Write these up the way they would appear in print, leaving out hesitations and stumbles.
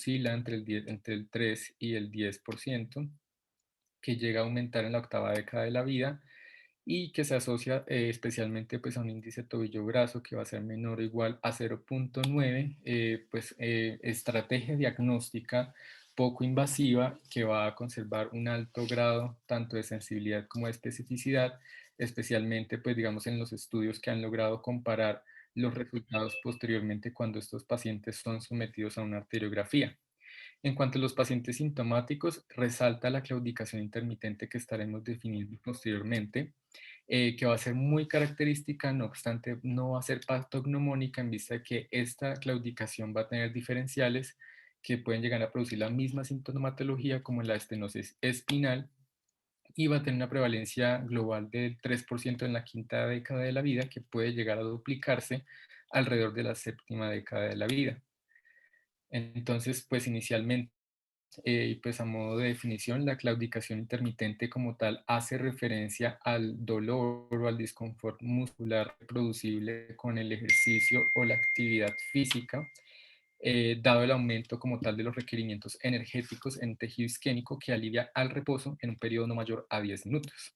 oscila entre el 3 y el 10%, que llega a aumentar en la octava década de la vida y que se asocia especialmente pues, a un índice de tobillo graso que va a ser menor o igual a 0,9, estrategia diagnóstica poco invasiva que va a conservar un alto grado tanto de sensibilidad como de especificidad, especialmente pues digamos en los estudios que han logrado comparar los resultados posteriormente cuando estos pacientes son sometidos a una arteriografía. En cuanto a los pacientes sintomáticos, resalta la claudicación intermitente que estaremos definiendo posteriormente, que va a ser muy característica, no obstante, no va a ser patognomónica en vista de que esta claudicación va a tener diferenciales que pueden llegar a producir la misma sintomatología como la estenosis espinal y va a tener una prevalencia global del 3% en la quinta década de la vida que puede llegar a duplicarse alrededor de la séptima década de la vida. Entonces, pues inicialmente, y pues a modo de definición, la claudicación intermitente como tal hace referencia al dolor o al disconfort muscular reproducible con el ejercicio o la actividad física, dado el aumento como tal de los requerimientos energéticos en tejido isquémico que alivia al reposo en un periodo no mayor a 10 minutos.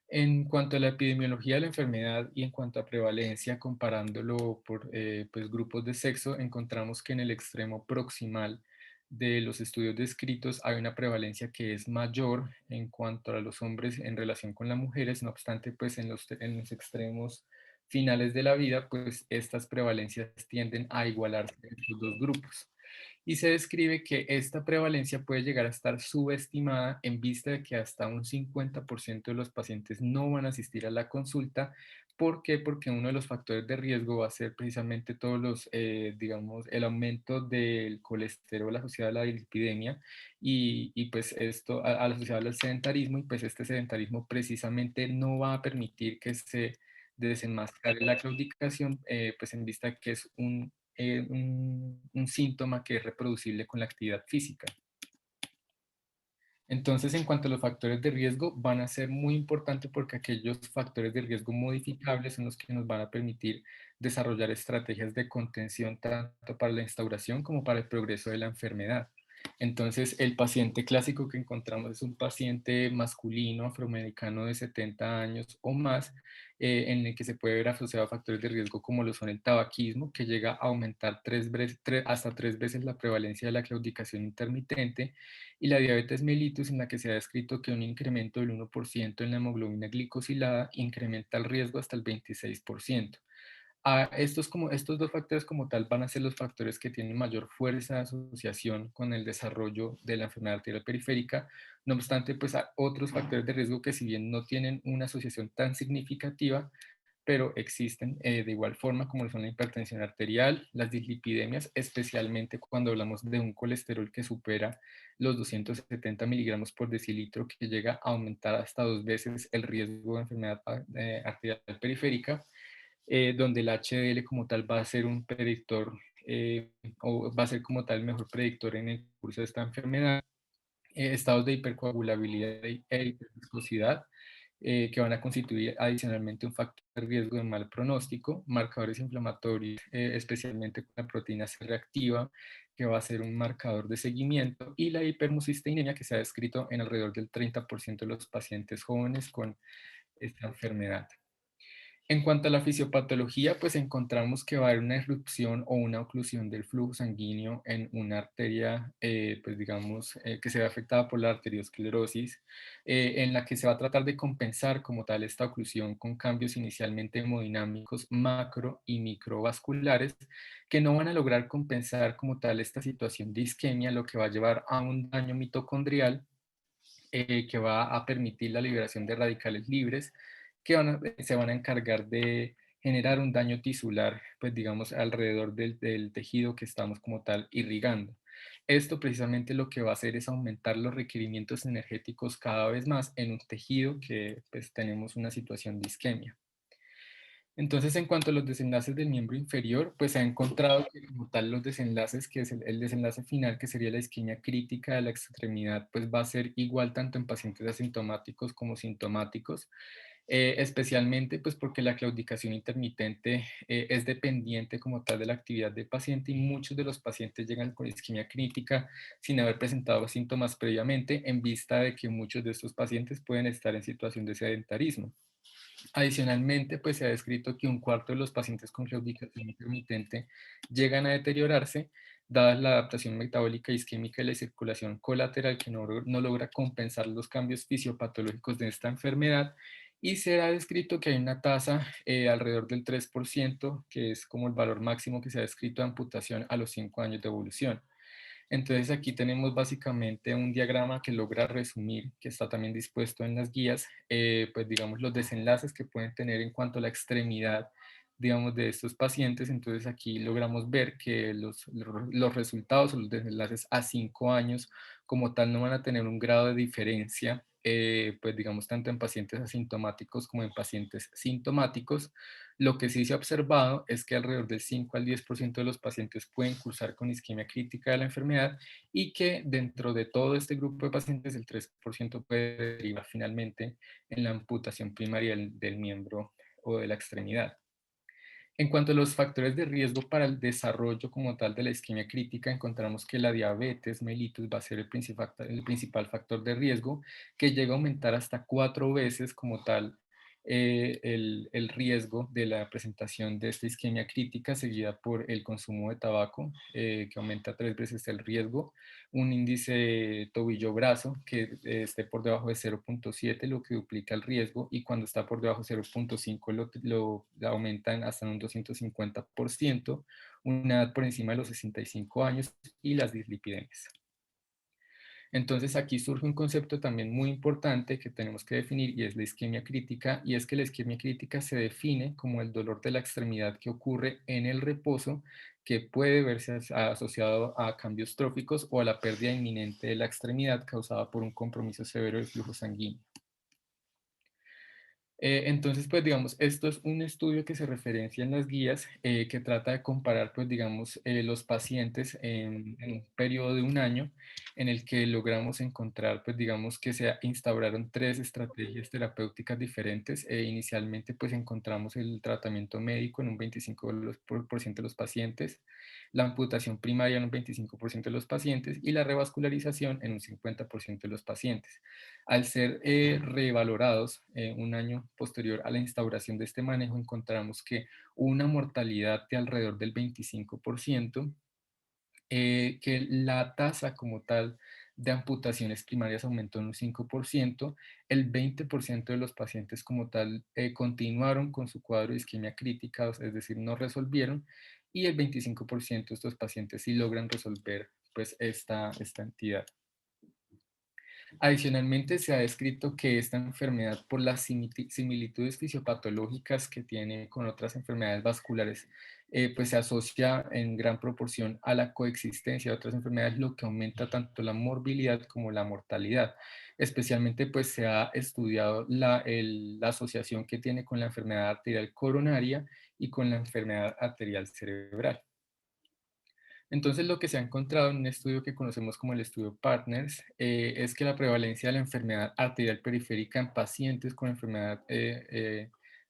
En cuanto a la epidemiología de la enfermedad y en cuanto a prevalencia, comparándolo por pues, grupos de sexo, encontramos que en el extremo proximal de los estudios descritos hay una prevalencia que es mayor en cuanto a los hombres en relación con las mujeres, no obstante, pues en los extremos finales de la vida, pues estas prevalencias tienden a igualarse en estos dos grupos y se describe que esta prevalencia puede llegar a estar subestimada en vista de que hasta un 50% de los pacientes no van a asistir a la consulta. ¿Por qué? Porque uno de los factores de riesgo va a ser precisamente todos los, digamos, el aumento del colesterol asociado a la dislipidemia y pues esto asociado al sedentarismo y pues este sedentarismo precisamente no va a permitir que se desenmascare la claudicación, pues en vista que es un síntoma que es reproducible con la actividad física. Entonces, en cuanto a los factores de riesgo, van a ser muy importantes porque aquellos factores de riesgo modificables son los que nos van a permitir desarrollar estrategias de contención tanto para la instauración como para el progreso de la enfermedad. Entonces, el paciente clásico que encontramos es un paciente masculino afroamericano de 70 años o más, en el que se puede ver asociado a factores de riesgo como lo son el tabaquismo, que llega a aumentar hasta tres veces la prevalencia de la claudicación intermitente, y la diabetes mellitus, en la que se ha descrito que un incremento del 1% en la hemoglobina glicosilada incrementa el riesgo hasta el 26%. Estos dos factores como tal van a ser los factores que tienen mayor fuerza de asociación con el desarrollo de la enfermedad arterial periférica. No obstante, pues hay otros factores de riesgo que si bien no tienen una asociación tan significativa, pero existen de igual forma como son la hipertensión arterial, las dislipidemias, especialmente cuando hablamos de un colesterol que supera los 270 miligramos por decilitro, que llega a aumentar hasta dos veces el riesgo de enfermedad arterial periférica, donde el HDL como tal va a ser un predictor o va a ser como tal el mejor predictor en el curso de esta enfermedad. Estados de hipercoagulabilidad e hiperviscosidad, que van a constituir adicionalmente un factor de riesgo de mal pronóstico, marcadores inflamatorios, especialmente con la proteína C reactiva, que va a ser un marcador de seguimiento, y la hipermucisteinemia, que se ha descrito en alrededor del 30% de los pacientes jóvenes con esta enfermedad. En cuanto a la fisiopatología, pues encontramos que va a haber una irrupción o una oclusión del flujo sanguíneo en una arteria, pues digamos, que se ve afectada por la arteriosclerosis, en la que se va a tratar de compensar como tal esta oclusión con cambios inicialmente hemodinámicos macro y microvasculares que no van a lograr compensar como tal esta situación de isquemia, lo que va a llevar a un daño mitocondrial que va a permitir la liberación de radicales libres que se van a encargar de generar un daño tisular, pues digamos, alrededor del tejido que estamos como tal irrigando. Esto precisamente lo que va a hacer es aumentar los requerimientos energéticos cada vez más en un tejido que pues tenemos una situación de isquemia. Entonces, en cuanto a los desenlaces del miembro inferior, pues se ha encontrado que como tal los desenlaces, que es el desenlace final, que sería la isquemia crítica de la extremidad, pues va a ser igual tanto en pacientes asintomáticos como sintomáticos. especialmente pues porque la claudicación intermitente es dependiente como tal de la actividad del paciente y muchos de los pacientes llegan con isquemia crítica sin haber presentado síntomas previamente en vista de que muchos de estos pacientes pueden estar en situación de sedentarismo. Adicionalmente, pues se ha descrito que un cuarto de los pacientes con claudicación intermitente llegan a deteriorarse, dada la adaptación metabólica y isquémica de la circulación colateral que no logra compensar los cambios fisiopatológicos de esta enfermedad. Y se ha descrito que hay una tasa alrededor del 3%, que es como el valor máximo que se ha descrito de amputación a los 5 años de evolución. Entonces aquí tenemos básicamente un diagrama que logra resumir, que está también dispuesto en las guías, pues digamos los desenlaces que pueden tener en cuanto a la extremidad, digamos, de estos pacientes. Entonces aquí logramos ver que los resultados o los desenlaces a 5 años como tal no van a tener un grado de diferencia, pues digamos, tanto en pacientes asintomáticos como en pacientes sintomáticos. Lo que sí se ha observado es que alrededor del 5 al 10% de los pacientes pueden cursar con isquemia crítica de la enfermedad y que dentro de todo este grupo de pacientes el 3% puede derivar finalmente en la amputación primaria del miembro o de la extremidad. En cuanto a los factores de riesgo para el desarrollo como tal de la isquemia crítica, encontramos que la diabetes mellitus va a ser el principal factor de riesgo, que llega a aumentar hasta 4 veces como tal el riesgo de la presentación de esta isquemia crítica, seguida por el consumo de tabaco, que aumenta 3 veces el riesgo, un índice tobillo-brazo que esté por debajo de 0,7, lo que duplica el riesgo, y cuando está por debajo de 0,5 lo aumentan hasta un 250%, una edad por encima de los 65 años y las dislipidemias. Entonces aquí surge un concepto también muy importante que tenemos que definir y es la isquemia crítica, y es que la isquemia crítica se define como el dolor de la extremidad que ocurre en el reposo, que puede verse asociado a cambios tróficos o a la pérdida inminente de la extremidad causada por un compromiso severo del flujo sanguíneo. Entonces, pues digamos, esto es un estudio que se referencia en las guías, que trata de comparar, pues digamos, los pacientes en un periodo de un año en el que logramos encontrar, pues digamos, que se instauraron tres estrategias terapéuticas diferentes. Inicialmente, pues encontramos el tratamiento médico en un 25% de los pacientes, la amputación primaria en un 25% de los pacientes y la revascularización en un 50% de los pacientes. Al ser revalorados un año posterior a la instauración de este manejo, encontramos que hubo una mortalidad de alrededor del 25%, que la tasa como tal de amputaciones primarias aumentó en un 5%, el 20% de los pacientes como tal continuaron con su cuadro de isquemia crítica, es decir, no resolvieron, y el 25% de estos pacientes sí logran resolver pues esta entidad. Adicionalmente, se ha descrito que esta enfermedad, por las similitudes fisiopatológicas que tiene con otras enfermedades vasculares, pues se asocia en gran proporción a la coexistencia de otras enfermedades, lo que aumenta tanto la morbilidad como la mortalidad. Especialmente, pues se ha estudiado la asociación que tiene con la enfermedad arterial coronaria y con la enfermedad arterial cerebral. Entonces, lo que se ha encontrado en un estudio que conocemos como el estudio Partners, es que la prevalencia de la enfermedad arterial periférica en pacientes con enfermedad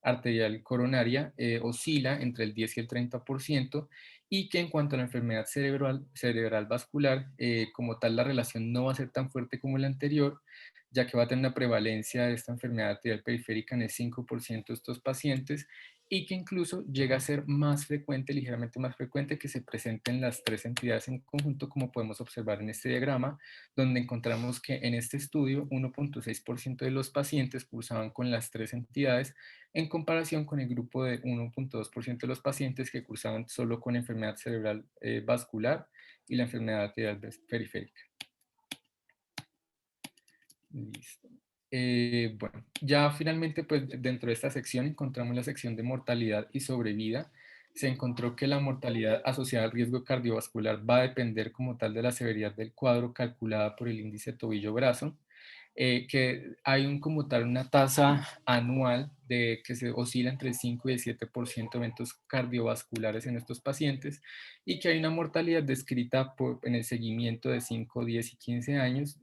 arterial coronaria oscila entre el 10 y el 30%, y que en cuanto a la enfermedad cerebral vascular, como tal, la relación no va a ser tan fuerte como la anterior, ya que va a tener una prevalencia de esta enfermedad arterial periférica en el 5% de estos pacientes, y que incluso llega a ser más frecuente, ligeramente más frecuente, que se presenten las tres entidades en conjunto, como podemos observar en este diagrama, donde encontramos que en este estudio 1,6% de los pacientes cursaban con las tres entidades, en comparación con el grupo de 1,2% de los pacientes que cursaban solo con enfermedad cerebral vascular y la enfermedad arterial periférica. Listo. Bueno, ya finalmente, pues dentro de esta sección encontramos la sección de mortalidad y sobrevida. Se encontró que la mortalidad asociada al riesgo cardiovascular va a depender como tal de la severidad del cuadro calculada por el índice tobillo-brazo. que hay como tal una tasa anual de que se oscila entre el 5 y el 7% de eventos cardiovasculares en estos pacientes y que hay una mortalidad descrita en el seguimiento de 5, 10 y 15 años,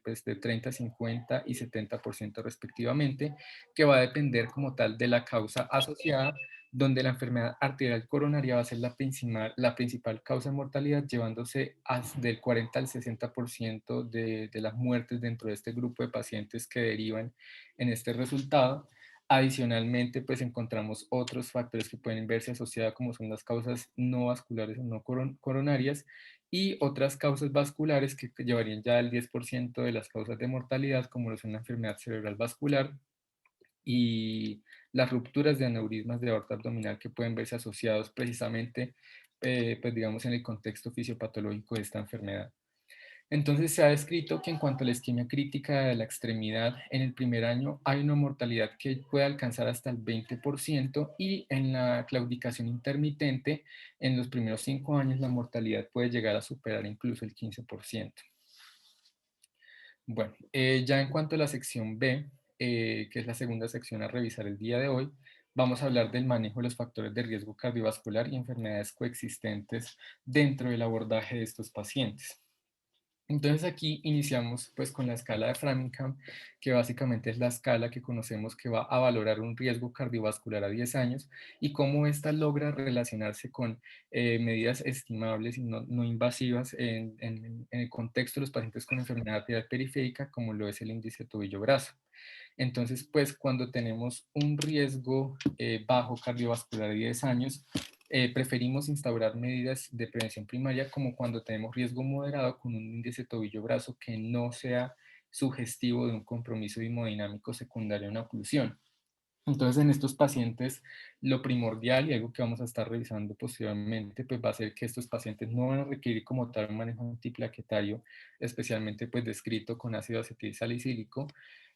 pues de 30, 50 y 70% respectivamente, que va a depender como tal de la causa asociada, donde la enfermedad arterial coronaria va a ser la principal causa de mortalidad, llevándose del 40 al 60% de las muertes dentro de este grupo de pacientes que derivan en este resultado. Adicionalmente, pues encontramos otros factores que pueden verse asociados, como son las causas no vasculares o no coronarias, y otras causas vasculares que llevarían ya al 10% de las causas de mortalidad, como lo son la enfermedad cerebral vascular y las rupturas de aneurismas de aorta abdominal, que pueden verse asociados precisamente, pues digamos, en el contexto fisiopatológico de esta enfermedad. Entonces se ha descrito que en cuanto a la isquemia crítica de la extremidad, en el primer año hay una mortalidad que puede alcanzar hasta el 20% y en la claudicación intermitente, en los primeros 5 años la mortalidad puede llegar a superar incluso el 15%. Bueno, ya en cuanto a la sección B, que es la segunda sección a revisar el día de hoy, vamos a hablar del manejo de los factores de riesgo cardiovascular y enfermedades coexistentes dentro del abordaje de estos pacientes. Entonces aquí iniciamos pues con la escala de Framingham, que básicamente es la escala que conocemos que va a valorar un riesgo cardiovascular a 10 años y cómo ésta logra relacionarse con medidas estimables y no invasivas en el contexto de los pacientes con enfermedad arterial periférica, como lo es el índice tobillo-brazo. Entonces, pues cuando tenemos un riesgo bajo cardiovascular de 10 años, preferimos instaurar medidas de prevención primaria como cuando tenemos riesgo moderado con un índice tobillo-brazo que no sea sugestivo de un compromiso hemodinámico secundario a una oclusión. Entonces, en estos pacientes, lo primordial y algo que vamos a estar revisando posteriormente, pues va a ser que estos pacientes no van a requerir como tal un manejo antiplaquetario, especialmente pues descrito con ácido acetil salicílico,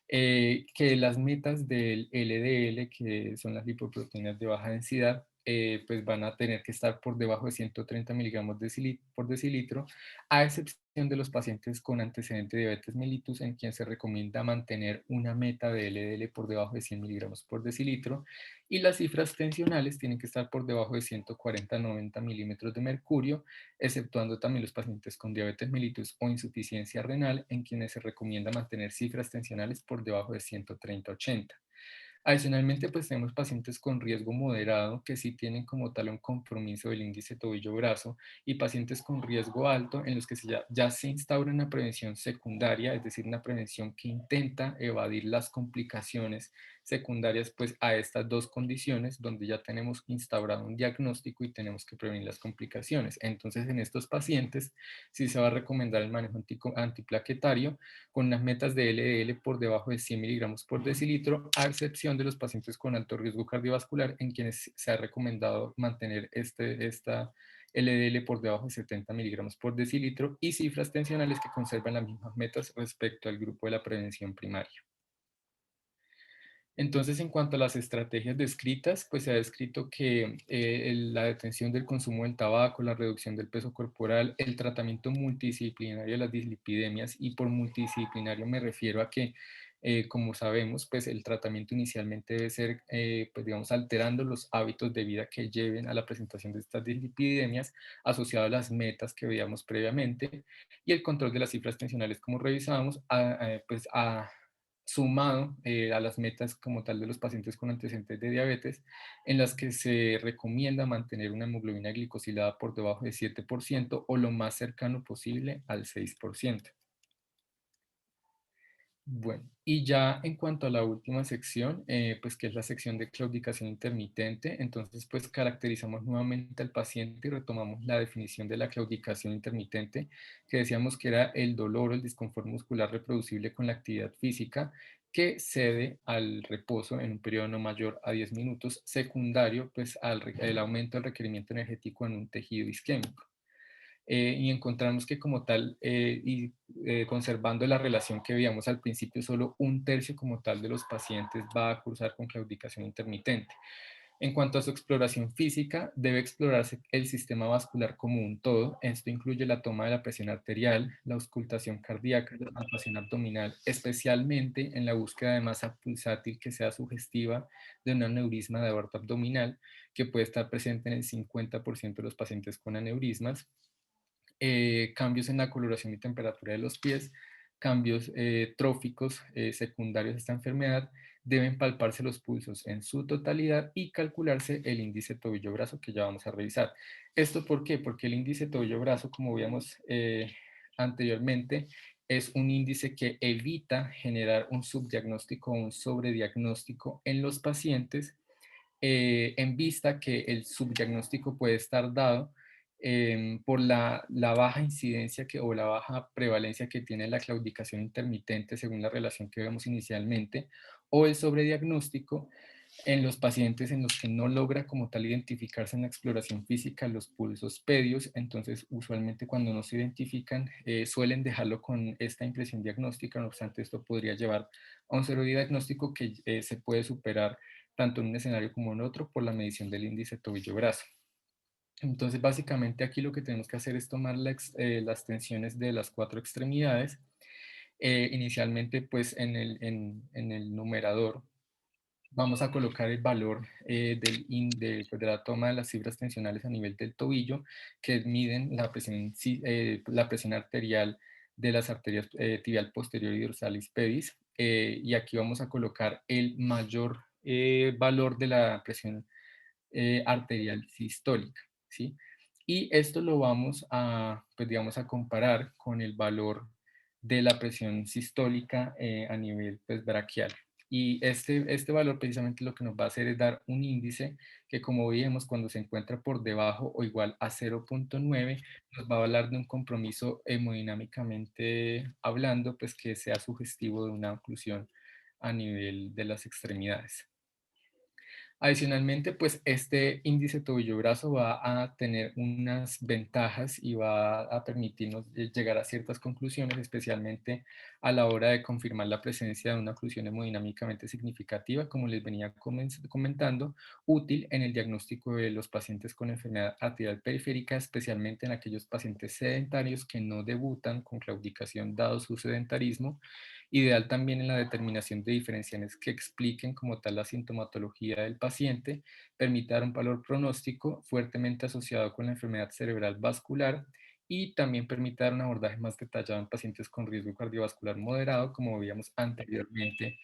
que las metas del LDL, que son las lipoproteínas de baja densidad, pues van a tener que estar por debajo de 130 miligramos por decilitro, a excepción de los pacientes con antecedente de diabetes mellitus, en quien se recomienda mantener una meta de LDL por debajo de 100 miligramos por decilitro, y las cifras tensionales tienen que estar por debajo de 140-90 milímetros de mercurio, exceptuando también los pacientes con diabetes mellitus o insuficiencia renal, en quienes se recomienda mantener cifras tensionales por debajo de 130-80. Adicionalmente, pues tenemos pacientes con riesgo moderado que sí tienen como tal un compromiso del índice tobillo-brazo y pacientes con riesgo alto en los que ya se instaura una prevención secundaria, es decir, una prevención que intenta evadir las complicaciones secundarias pues a estas dos condiciones donde ya tenemos instaurado un diagnóstico y tenemos que prevenir las complicaciones. Entonces, en estos pacientes sí se va a recomendar el manejo antiplaquetario con unas metas de LDL por debajo de 100 miligramos por decilitro, a excepción de los pacientes con alto riesgo cardiovascular, en quienes se ha recomendado mantener esta LDL por debajo de 70 miligramos por decilitro y cifras tensionales que conservan las mismas metas respecto al grupo de la prevención primaria. Entonces, en cuanto a las estrategias descritas, pues se ha descrito que la detención del consumo del tabaco, la reducción del peso corporal, el tratamiento multidisciplinario de las dislipidemias, y por multidisciplinario me refiero a que, como sabemos, pues el tratamiento inicialmente debe ser, pues digamos, alterando los hábitos de vida que lleven a la presentación de estas dislipidemias, asociado a las metas que veíamos previamente, y el control de las cifras tensionales, como revisábamos, pues sumado a las metas como tal de los pacientes con antecedentes de diabetes, en las que se recomienda mantener una hemoglobina glicosilada por debajo de 7% o lo más cercano posible al 6%. Bueno, y ya en cuanto a la última sección, pues que es la sección de claudicación intermitente, entonces pues caracterizamos nuevamente al paciente y retomamos la definición de la claudicación intermitente, que decíamos que era el dolor o el disconfort muscular reproducible con la actividad física que cede al reposo en un periodo no mayor a 10 minutos, secundario pues al el aumento del requerimiento energético en un tejido isquémico. Y encontramos que como tal, conservando la relación que veíamos al principio, solo un tercio como tal de los pacientes va a cursar con claudicación intermitente. En cuanto a su exploración física, debe explorarse el sistema vascular como un todo. Esto incluye la toma de la presión arterial, la auscultación cardíaca, la palpación abdominal, especialmente en la búsqueda de masa pulsátil que sea sugestiva de un aneurisma de aorta abdominal, que puede estar presente en el 50% de los pacientes con aneurismas. Cambios en la coloración y temperatura de los pies, cambios tróficos secundarios a esta enfermedad, deben palparse los pulsos en su totalidad y calcularse el índice tobillo-brazo que ya vamos a revisar. ¿Esto por qué? Porque el índice tobillo-brazo, como veíamos anteriormente, es un índice que evita generar un subdiagnóstico o un sobrediagnóstico en los pacientes en vista que el subdiagnóstico puede estar dado por la baja incidencia o la baja prevalencia que tiene la claudicación intermitente según la relación que vemos inicialmente, o el sobrediagnóstico en los pacientes en los que no logra como tal identificarse en la exploración física los pulsos pedios. Entonces usualmente cuando no se identifican suelen dejarlo con esta impresión diagnóstica. No obstante, esto podría llevar a un sobrediagnóstico que se puede superar tanto en un escenario como en otro por la medición del índice tobillo-brazo. Entonces, básicamente aquí lo que tenemos que hacer es tomar las tensiones de las cuatro extremidades. Inicialmente, pues en el numerador vamos a colocar el valor pues, de la toma de las fibras tensionales a nivel del tobillo, que miden la presión arterial de las arterias tibial posterior y dorsalis pedis. Y aquí vamos a colocar el mayor valor de la presión arterial sistólica, ¿sí? Y esto lo vamos a, pues digamos, a comparar con el valor de la presión sistólica a nivel pues, braquial. Y este valor precisamente lo que nos va a hacer es dar un índice que, como vimos, cuando se encuentra por debajo o igual a 0,9, nos va a hablar de un compromiso hemodinámicamente hablando, pues que sea sugestivo de una oclusión a nivel de las extremidades. Adicionalmente, pues este índice tobillo-brazo va a tener unas ventajas y va a permitirnos llegar a ciertas conclusiones, especialmente a la hora de confirmar la presencia de una oclusión hemodinámicamente significativa, como les venía comentando, útil en el diagnóstico de los pacientes con enfermedad arterial periférica, especialmente en aquellos pacientes sedentarios que no debutan con claudicación dado su sedentarismo. Ideal también en la determinación de diferenciales que expliquen como tal la sintomatología del paciente, permite dar un valor pronóstico fuertemente asociado con la enfermedad cerebral vascular y también permite dar un abordaje más detallado en pacientes con riesgo cardiovascular moderado, como veíamos anteriormente,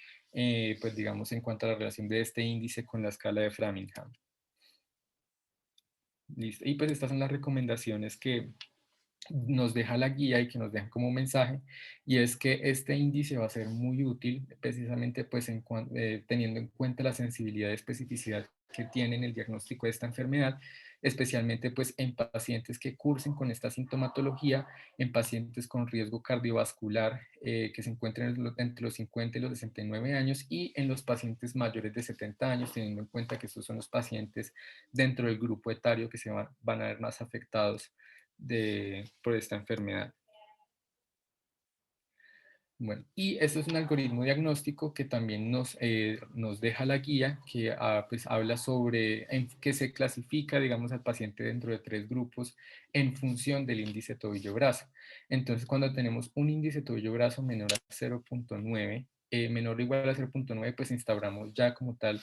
pues digamos en cuanto a la relación de este índice con la escala de Framingham. Listo. Y pues estas son las recomendaciones que nos deja la guía y que nos deja como mensaje, y es que este índice va a ser muy útil precisamente pues teniendo en cuenta la sensibilidad y especificidad que tiene en el diagnóstico de esta enfermedad, especialmente pues en pacientes que cursen con esta sintomatología, en pacientes con riesgo cardiovascular que se encuentren entre los 50 y los 69 años y en los pacientes mayores de 70 años, teniendo en cuenta que estos son los pacientes dentro del grupo etario que van a ver más afectados por esta enfermedad. Bueno, y esto es un algoritmo diagnóstico que también nos deja la guía que pues, habla sobre que se clasifica, digamos, al paciente dentro de tres grupos en función del índice tobillo-brazo. Entonces, cuando tenemos un índice tobillo-brazo menor a 0,9, menor o igual a 0,9, pues instauramos ya como tal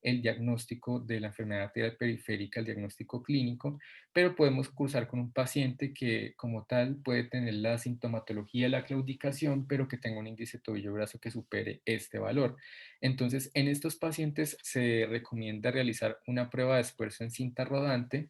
el diagnóstico de la enfermedad arterial periférica, el diagnóstico clínico, pero podemos cursar con un paciente que como tal puede tener la sintomatología de la claudicación, pero que tenga un índice tobillo-brazo que supere este valor. Entonces, en estos pacientes se recomienda realizar una prueba de esfuerzo en cinta rodante,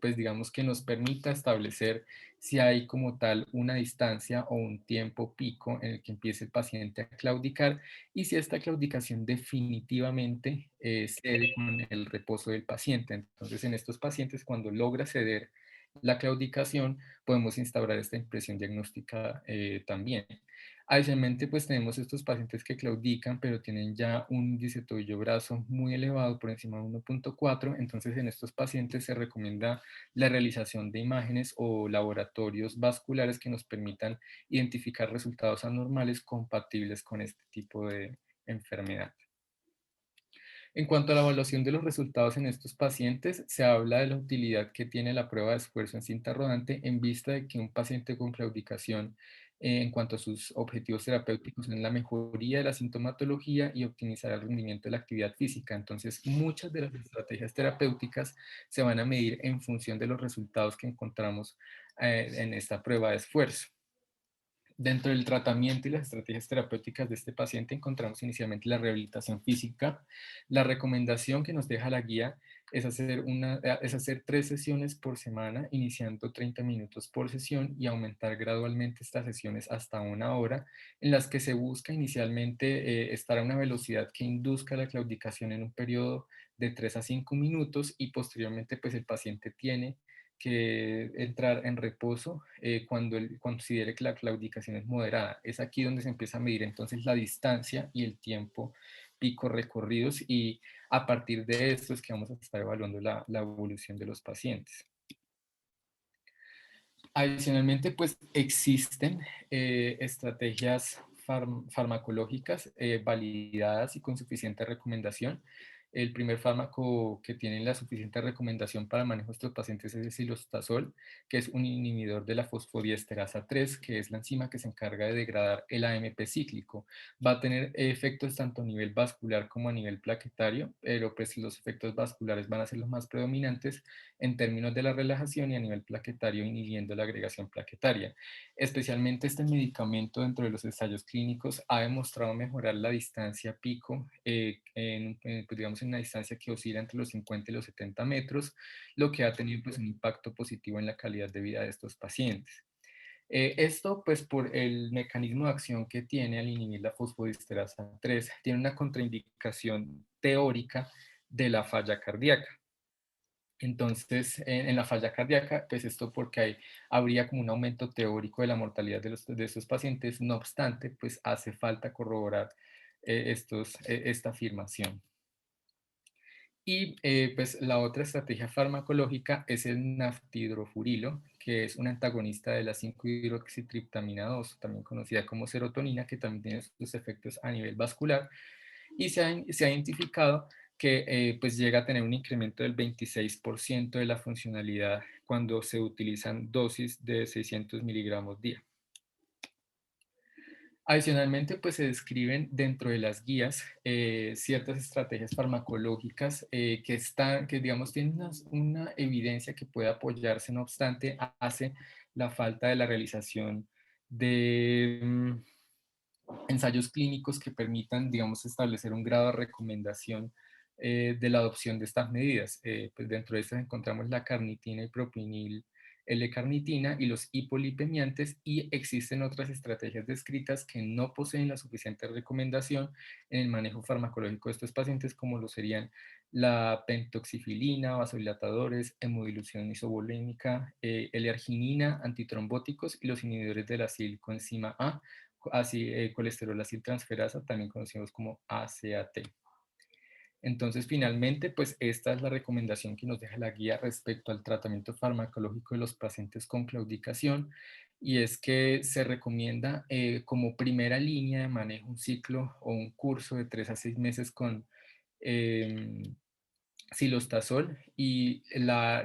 pues digamos que nos permita establecer si hay como tal una distancia o un tiempo pico en el que empiece el paciente a claudicar y si esta claudicación definitivamente cede con el reposo del paciente. Entonces, en estos pacientes, cuando logra ceder la claudicación, podemos instaurar esta impresión diagnóstica también. Adicionalmente, pues tenemos estos pacientes que claudican, pero tienen ya un índice tobillo-brazo muy elevado, por encima de 1,4. Entonces, en estos pacientes se recomienda la realización de imágenes o laboratorios vasculares que nos permitan identificar resultados anormales compatibles con este tipo de enfermedad. En cuanto a la evaluación de los resultados en estos pacientes, se habla de la utilidad que tiene la prueba de esfuerzo en cinta rodante en vista de que un paciente con claudicación, en cuanto a sus objetivos terapéuticos, es la mejoría de la sintomatología y optimizar el rendimiento de la actividad física. Entonces, muchas de las estrategias terapéuticas se van a medir en función de los resultados que encontramos en esta prueba de esfuerzo. Dentro del tratamiento y las estrategias terapéuticas de este paciente encontramos inicialmente la rehabilitación física. La recomendación que nos deja la guía es hacer 3 sesiones por semana, iniciando 30 minutos por sesión y aumentar gradualmente estas sesiones hasta 1 hora, en las que se busca inicialmente estar a una velocidad que induzca la claudicación en un periodo de 3 a 5 minutos y posteriormente pues el paciente tiene que entrar en reposo cuando él considere que la claudicación es moderada. Es aquí donde se empieza a medir entonces la distancia y el tiempo pico recorridos y a partir de esto es que vamos a estar evaluando la evolución de los pacientes. Adicionalmente, pues existen estrategias farmacológicas validadas y con suficiente recomendación. El primer fármaco que tiene la suficiente recomendación para el manejo de estos pacientes es el cilostazol, que es un inhibidor de la fosfodiesterasa 3, que es la enzima que se encarga de degradar el AMP cíclico. Va a tener efectos tanto a nivel vascular como a nivel plaquetario, pero pues los efectos vasculares van a ser los más predominantes en términos de la relajación y a nivel plaquetario inhibiendo la agregación plaquetaria. Especialmente este medicamento dentro de los ensayos clínicos ha demostrado mejorar la distancia pico, pues, digamos en una distancia que oscila entre los 50 y los 70 metros, lo que ha tenido pues, un impacto positivo en la calidad de vida de estos pacientes. Esto, pues por el mecanismo de acción que tiene al inhibir la fosfodiesterasa 3, tiene una contraindicación teórica de la falla cardíaca. Entonces, en la falla cardíaca, pues esto porque habría como un aumento teórico de la mortalidad de estos pacientes, no obstante, pues hace falta corroborar esta afirmación. Y pues la otra estrategia farmacológica es el naftidrofurilo, que es un antagonista de la 5-hidroxitriptamina 2, también conocida como serotonina, que también tiene sus efectos a nivel vascular y se ha identificado que pues llega a tener un incremento del 26% de la funcionalidad cuando se utilizan dosis de 600 miligramos día. Adicionalmente, pues se describen dentro de las guías ciertas estrategias farmacológicas que digamos tienen una evidencia que puede apoyarse, no obstante, hace la falta de la realización de ensayos clínicos que permitan, digamos, establecer un grado de recomendación de la adopción de estas medidas. Pues dentro de estas encontramos la carnitina y propinil L-carnitina y los hipolipemiantes y existen otras estrategias descritas que no poseen la suficiente recomendación en el manejo farmacológico de estos pacientes como lo serían la pentoxifilina, vasodilatadores, hemodilución isovolémica, L-arginina, antitrombóticos y los inhibidores de la coenzima A, así colesterol transferasa, también conocidos como ACAT. Entonces, finalmente, pues esta es la recomendación que nos deja la guía respecto al tratamiento farmacológico de los pacientes con claudicación, y es que se recomienda como primera línea de manejo un ciclo o un curso de 3 a 6 meses con cilostazol y la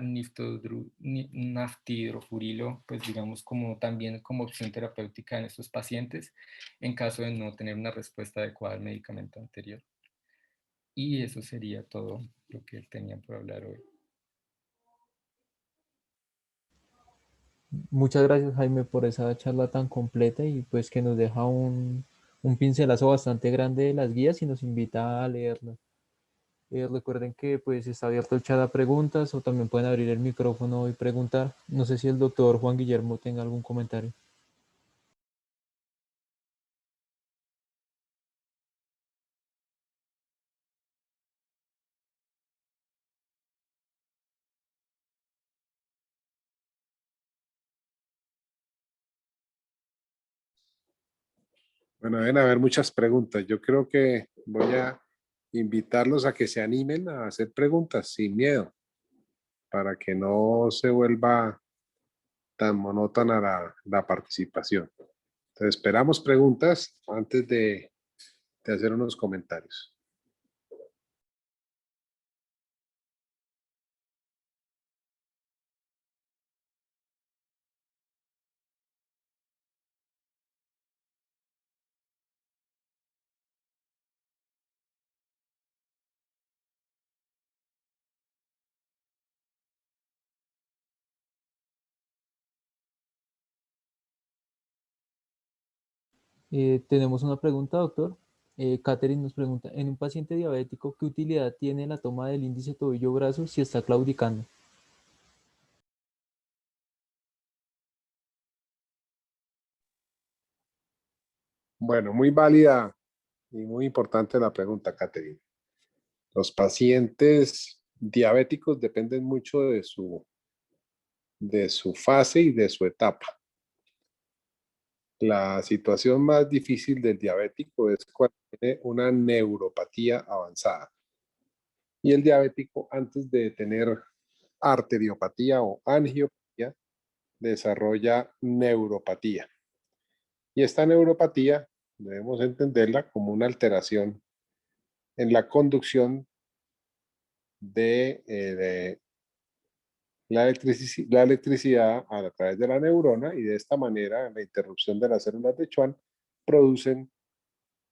naftidrofurilo, pues digamos como también como opción terapéutica en estos pacientes en caso de no tener una respuesta adecuada al medicamento anterior. Y eso sería todo lo que tenía por hablar hoy. Muchas gracias, Jaime, por esa charla tan completa y pues que nos deja un pincelazo bastante grande de las guías y nos invita a leerlas. Recuerden que pues está abierto el chat a preguntas o también pueden abrir el micrófono y preguntar. No sé si el doctor Juan Guillermo tenga algún comentario. Bueno, deben haber muchas preguntas. Yo creo que voy a invitarlos a que se animen a hacer preguntas sin miedo, para que no se vuelva tan monótona la participación. Entonces, esperamos preguntas antes de hacer unos comentarios. Tenemos una pregunta, doctor. Catherine nos pregunta, en un paciente diabético, ¿qué utilidad tiene la toma del índice tobillo-brazo si está claudicando? Bueno, muy válida y muy importante la pregunta, Catherine. Los pacientes diabéticos dependen mucho de su fase y de su etapa. La situación más difícil del diabético es cuando tiene una neuropatía avanzada. Y el diabético, antes de tener arteriopatía o angiopatía, desarrolla neuropatía. Y esta neuropatía debemos entenderla como una alteración en la conducción de la electricidad a través de la neurona, y de esta manera la interrupción de las células de Schwann producen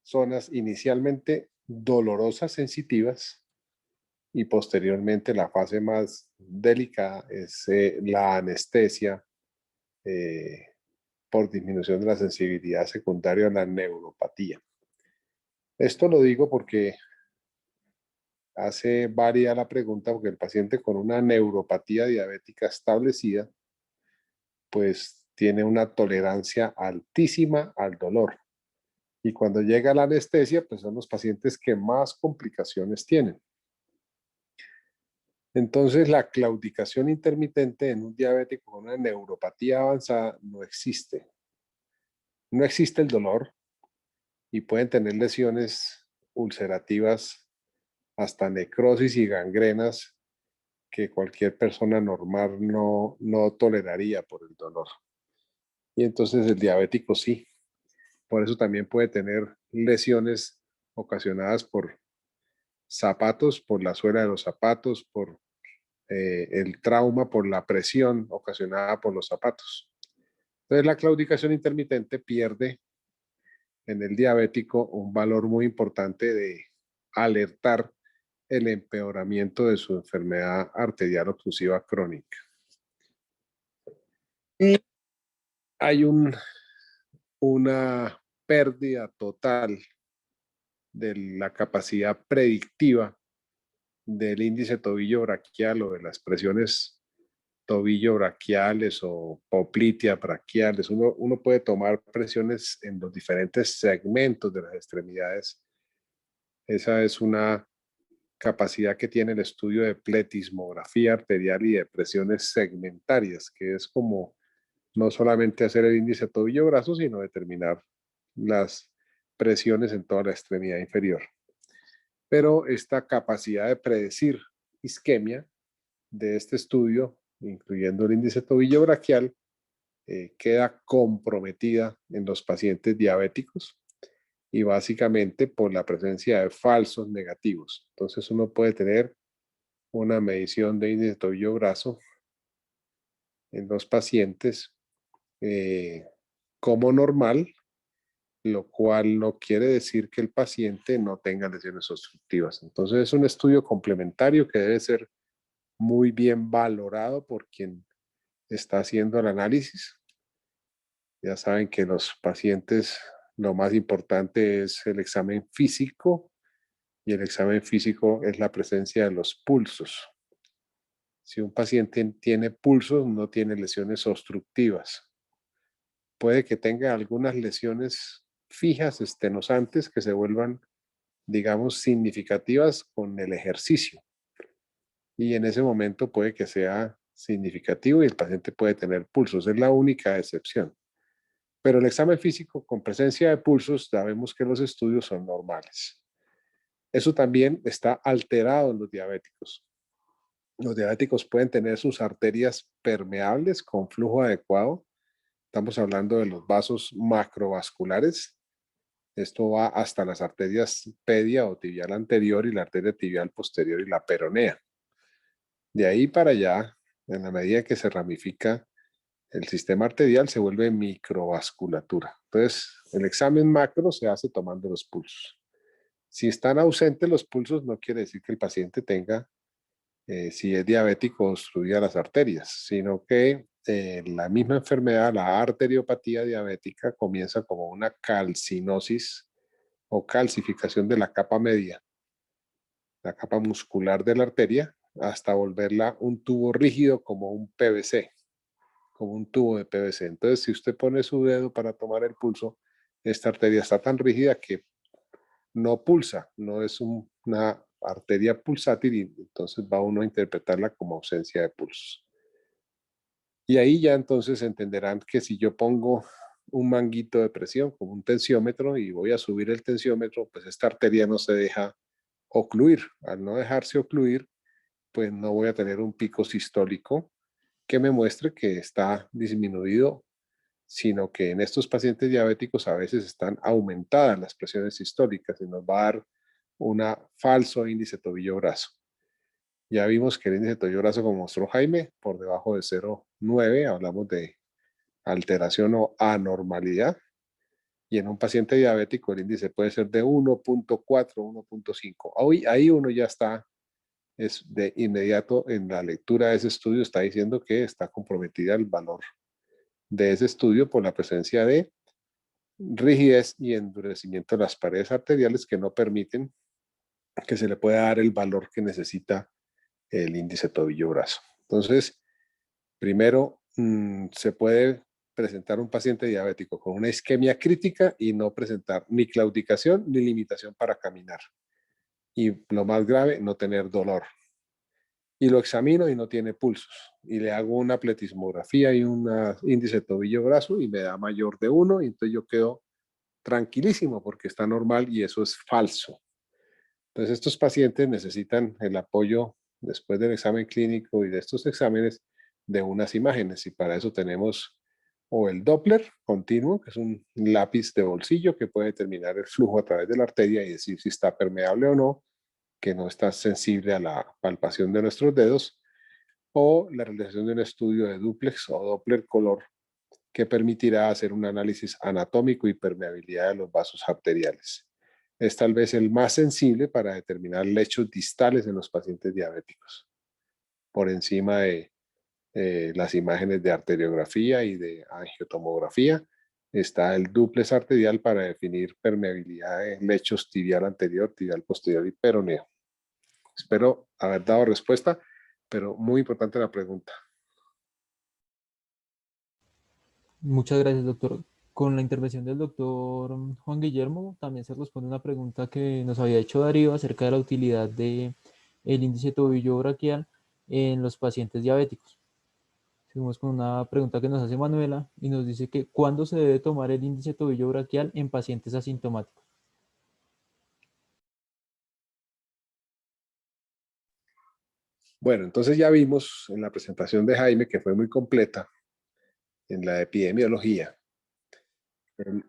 zonas inicialmente dolorosas, sensitivas, y posteriormente la fase más delicada es la anestesia eh, por disminución de la sensibilidad secundaria a la neuropatía. Esto lo digo porque hace válida la pregunta, porque el paciente con una neuropatía diabética establecida pues tiene una tolerancia altísima al dolor. Y cuando llega la anestesia, pues son los pacientes que más complicaciones tienen. Entonces, la claudicación intermitente en un diabético con una neuropatía avanzada no existe. No existe el dolor y pueden tener lesiones ulcerativas, hasta necrosis y gangrenas que cualquier persona normal no toleraría por el dolor. Y entonces el diabético sí. Por eso también puede tener lesiones ocasionadas por zapatos, por la suela de los zapatos, por el trauma, por la presión ocasionada por los zapatos. Entonces la claudicación intermitente pierde en el diabético un valor muy importante de alertar el empeoramiento de su enfermedad arterial oclusiva crónica. Y hay una pérdida total de la capacidad predictiva del índice tobillo braquial o de las presiones tobillo braquiales o poplitea braquiales. Uno puede tomar presiones en los diferentes segmentos de las extremidades. Esa es una capacidad que tiene el estudio de pletismografía arterial y de presiones segmentarias, que es como no solamente hacer el índice tobillo-brazo, sino determinar las presiones en toda la extremidad inferior. Pero esta capacidad de predecir isquemia de este estudio, incluyendo el índice tobillo braquial, queda comprometida en los pacientes diabéticos, y básicamente por la presencia de falsos negativos. Entonces uno puede tener una medición de índice tobillo-brazo en los pacientes como normal, lo cual no quiere decir que el paciente no tenga lesiones obstructivas. Entonces es un estudio complementario que debe ser muy bien valorado por quien está haciendo el análisis. Ya saben que los pacientes, lo más importante es el examen físico, y el examen físico es la presencia de los pulsos. Si un paciente tiene pulsos, no tiene lesiones obstructivas. Puede que tenga algunas lesiones fijas, estenosantes, que se vuelvan, digamos, significativas con el ejercicio. Y en ese momento puede que sea significativo y el paciente puede tener pulsos. Es la única excepción. Pero el examen físico con presencia de pulsos, sabemos que los estudios son normales. Eso también está alterado en los diabéticos. Los diabéticos pueden tener sus arterias permeables con flujo adecuado. Estamos hablando de los vasos macrovasculares. Esto va hasta las arterias pedia o tibial anterior y la arteria tibial posterior y la peronea. De ahí para allá, en la medida que se ramifica el sistema arterial, se vuelve microvasculatura. Entonces, el examen macro se hace tomando los pulsos. Si están ausentes los pulsos, no quiere decir que el paciente tenga, si es diabético, obstruida las arterias, sino que la misma enfermedad, la arteriopatía diabética, comienza como una calcinosis o calcificación de la capa media, la capa muscular de la arteria, hasta volverla un tubo rígido como un PVC, como un tubo de PVC. Entonces, si usted pone su dedo para tomar el pulso, esta arteria está tan rígida que no pulsa, no es una arteria pulsátil y entonces va uno a interpretarla como ausencia de pulsos. Y ahí ya entonces entenderán que si yo pongo un manguito de presión como un tensiómetro y voy a subir el tensiómetro, pues esta arteria no se deja ocluir. Al no dejarse ocluir, pues no voy a tener un pico sistólico que me muestre que está disminuido, sino que en estos pacientes diabéticos a veces están aumentadas las presiones sistólicas y nos va a dar un falso índice tobillo-brazo. Ya vimos que el índice tobillo-brazo, como mostró Jaime, por debajo de 0,9, hablamos de alteración o anormalidad. Y en un paciente diabético el índice puede ser de 1,4, 1,5. Ahí uno ya está, es de inmediato en la lectura de ese estudio, está diciendo que está comprometida el valor de ese estudio por la presencia de rigidez y endurecimiento de las paredes arteriales que no permiten que se le pueda dar el valor que necesita el índice tobillo-brazo. Entonces, primero, se puede presentar un paciente diabético con una isquemia crítica y no presentar ni claudicación ni limitación para caminar. Y lo más grave, no tener dolor. Y lo examino y no tiene pulsos. Y le hago una pletismografía y un índice tobillo-brazo y me da mayor de 1 y entonces yo quedo tranquilísimo porque está normal y eso es falso. Entonces estos pacientes necesitan el apoyo después del examen clínico y de estos exámenes de unas imágenes y para eso tenemos o el Doppler continuo, que es un lápiz de bolsillo que puede determinar el flujo a través de la arteria y decir si está permeable o no, que no está sensible a la palpación de nuestros dedos, o la realización de un estudio de duplex o Doppler color que permitirá hacer un análisis anatómico y permeabilidad de los vasos arteriales. Es tal vez el más sensible para determinar lechos distales en los pacientes diabéticos, por encima de las imágenes de arteriografía y de angiotomografía. Está el dúplex arterial para definir permeabilidad de lechos tibial anterior, tibial posterior y peroneo. Espero haber dado respuesta, pero muy importante la pregunta. Muchas gracias, doctor. Con la intervención del doctor Juan Guillermo, también se responde una pregunta que nos había hecho Darío acerca de la utilidad del índice tobillo braquial en los pacientes diabéticos. Seguimos con una pregunta que nos hace Manuela y nos dice que ¿cuándo se debe tomar el índice tobillo braquial en pacientes asintomáticos? Bueno, entonces ya vimos en la presentación de Jaime, que fue muy completa, en la epidemiología, el,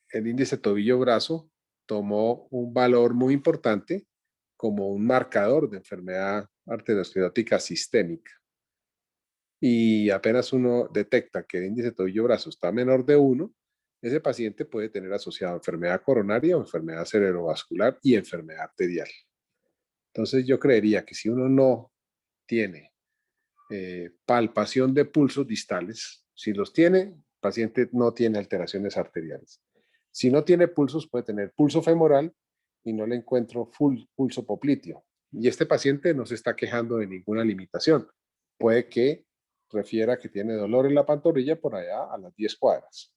el índice tobillo-brazo tomó un valor muy importante como un marcador de enfermedad arteriosclerótica sistémica. Y apenas uno detecta que el índice tobillo-brazo está menor de 1, ese paciente puede tener asociado enfermedad coronaria o enfermedad cerebrovascular y enfermedad arterial. Entonces yo creería que si uno no tiene palpación de pulsos distales, si los tiene, el paciente no tiene alteraciones arteriales. Si no tiene pulsos, puede tener pulso femoral y no le encuentro pulso popliteo. Y este paciente no se está quejando de ninguna limitación. Puede que refiera que tiene dolor en la pantorrilla por allá a las 10 cuadras.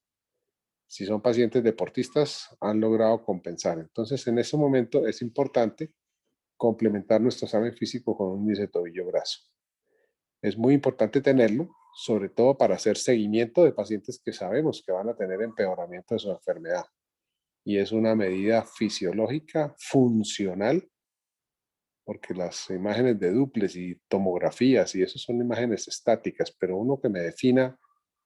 Si son pacientes deportistas, han logrado compensar. Entonces, en ese momento es importante complementar nuestro examen físico con un índice tobillo-brazo. Es muy importante tenerlo, sobre todo para hacer seguimiento de pacientes que sabemos que van a tener empeoramiento de su enfermedad. Y es una medida fisiológica funcional, porque las imágenes de Doppler y tomografías y eso son imágenes estáticas, pero uno que me defina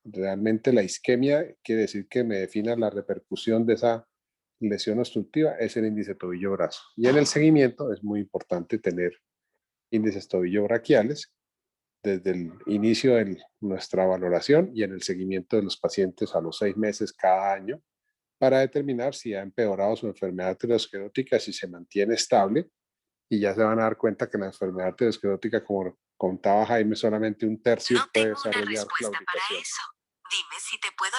realmente la isquemia, quiere decir que me defina la repercusión de esa lesión obstructiva, es el índice tobillo-brazo. Y en el seguimiento es muy importante tener índices tobillo-braquiales desde el inicio de nuestra valoración y en el seguimiento de los pacientes a los 6 meses cada año para determinar si ha empeorado su enfermedad arteriosclerótica, si se mantiene estable y ya se van a dar cuenta que la enfermedad arteriosclerótica, como contaba Jaime, solamente un tercio No puede tengo una desarrollar respuesta para claudicación. eso. Dime si te puedo.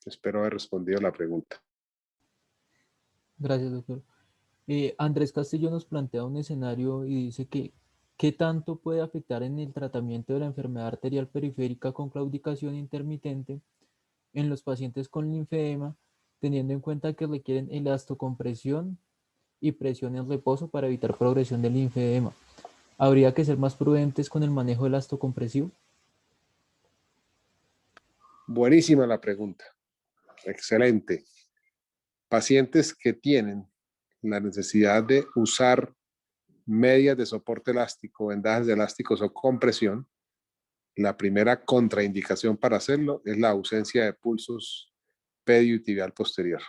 Espero haber respondido la pregunta. Gracias, doctor. Andrés Castillo nos plantea un escenario y dice que ¿qué tanto puede afectar en el tratamiento de la enfermedad arterial periférica con claudicación intermitente en los pacientes con linfedema, teniendo en cuenta que requieren elastocompresión y presión en reposo para evitar progresión del linfedema? ¿Habría que ser más prudentes con el manejo elastocompresivo? Buenísima la pregunta. Excelente. Pacientes que tienen la necesidad de usar medias de soporte elástico, vendajes de elásticos o compresión, la primera contraindicación para hacerlo es la ausencia de pulsos pedio y tibial posterior.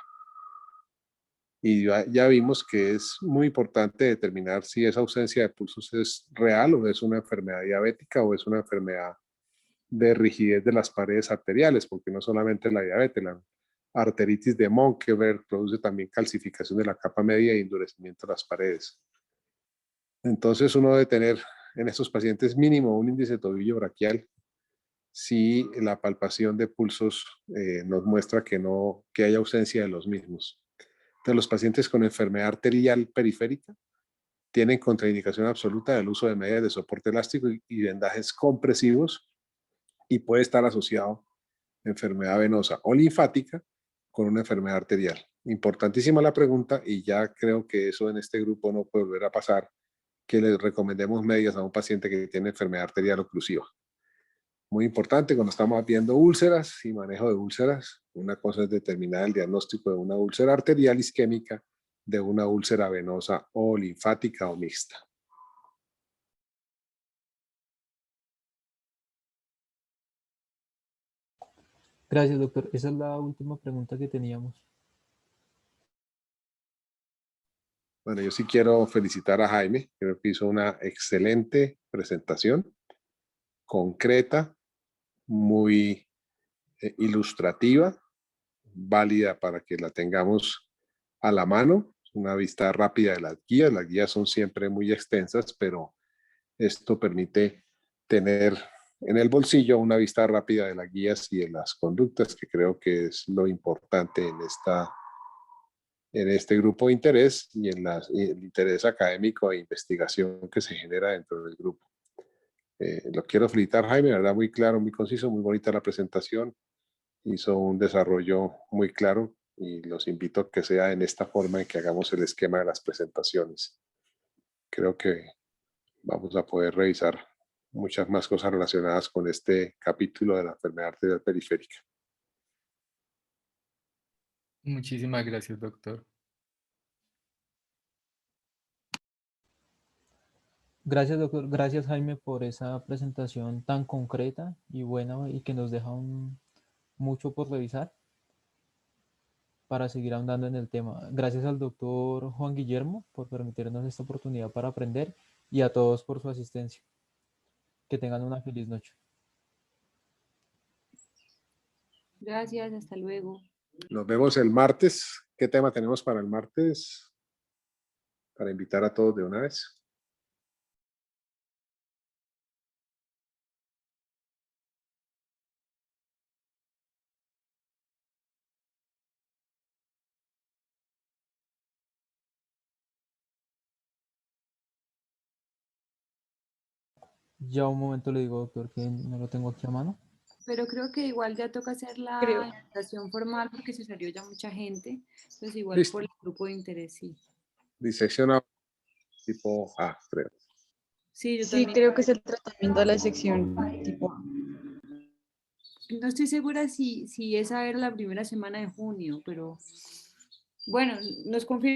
Y ya vimos que es muy importante determinar si esa ausencia de pulsos es real o es una enfermedad diabética o es una enfermedad de rigidez de las paredes arteriales, porque no solamente la diabetes, la arteritis de Monkeberg produce también calcificación de la capa media y endurecimiento de las paredes. Entonces uno debe tener en estos pacientes mínimo un índice tobillo braquial si la palpación de pulsos nos muestra que hay ausencia de los mismos. Entonces los pacientes con enfermedad arterial periférica tienen contraindicación absoluta del uso de medidas de soporte elástico y vendajes compresivos, y puede estar asociado a enfermedad venosa o linfática con una enfermedad arterial. Importantísima la pregunta, y ya creo que eso en este grupo no puede volver a pasar, que le recomendemos medidas a un paciente que tiene enfermedad arterial oclusiva. Muy importante cuando estamos viendo úlceras y manejo de úlceras. Una cosa es determinar el diagnóstico de una úlcera arterial isquémica, de una úlcera venosa o linfática o mixta. Gracias, doctor. Esa es la última pregunta que teníamos. Bueno, yo sí quiero felicitar a Jaime. Creo que hizo una excelente presentación, concreta, muy ilustrativa, válida para que la tengamos a la mano. Una vista rápida de las guías. Las guías son siempre muy extensas, pero esto permite tener en el bolsillo una vista rápida de las guías y de las conductas, que creo que es lo importante en este grupo de interés y en el interés académico e investigación que se genera dentro del grupo. Lo quiero felicitar, Jaime, ¿verdad? Muy claro, muy conciso, muy bonita la presentación. Hizo un desarrollo muy claro y los invito a que sea en esta forma en que hagamos el esquema de las presentaciones. Creo que vamos a poder revisar muchas más cosas relacionadas con este capítulo de la enfermedad arterial periférica. Muchísimas gracias, doctor. Gracias, doctor. Gracias, Jaime, por esa presentación tan concreta y buena y que nos deja mucho por revisar para seguir ahondando en el tema. Gracias al doctor Juan Guillermo por permitirnos esta oportunidad para aprender y a todos por su asistencia. Que tengan una feliz noche. Gracias, hasta luego. Nos vemos el martes. ¿Qué tema tenemos para el martes? Para invitar a todos de una vez. Ya un momento le digo, doctor, que no lo tengo aquí a mano. Pero creo que igual ya toca hacer la invitación formal porque se salió ya mucha gente. Entonces igual Listo. por el grupo de interés, sí. Disección tipo A, creo. Sí, yo Sí, también. creo que es el tratamiento de la sección tipo A. No estoy segura si esa era la primera semana de junio, pero bueno, nos confirman.